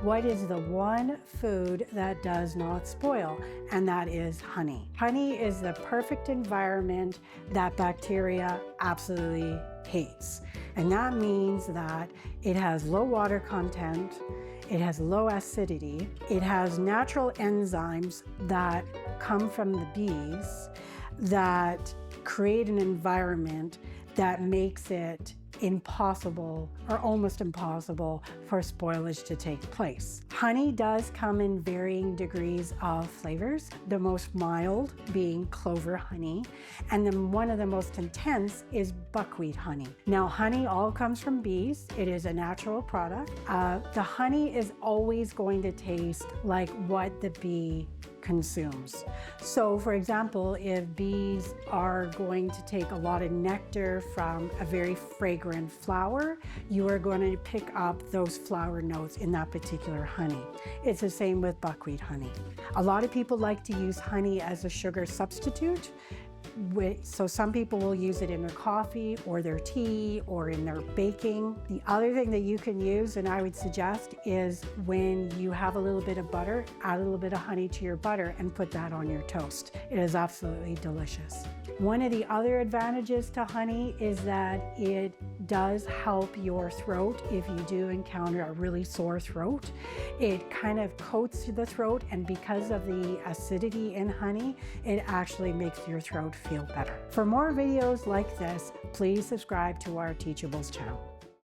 What is the one food that does not spoil? And that is honey. Honey is the perfect environment that bacteria absolutely hates. And that means that it has low water content, it has low acidity, it has natural enzymes that come from the bees that create an environment that makes it impossible or almost impossible for spoilage to take place. Honey does come in varying degrees of flavors, the most mild being clover honey, and then one of the most intense is buckwheat honey. Now, honey all comes from bees. It is a natural product. The honey is always going to taste like what the bee consumes. So for example, if bees are going to take a lot of nectar from a very fragrant flower, you are going to pick up those flower notes in that particular honey. It's the same with buckwheat honey. A lot of people like to use honey as a sugar substitute. So some people will use it in their coffee or their tea or in their baking. The other thing that you can use, and I would suggest, is when you have a little bit of butter, add a little bit of honey to your butter and put that on your toast. It is absolutely delicious. One of the other advantages to honey is that it does help your throat if you do encounter a really sore throat. It kind of coats the throat, and because of the acidity in honey, it actually makes your throat feel better. For more videos like this, please subscribe to our Teachables channel.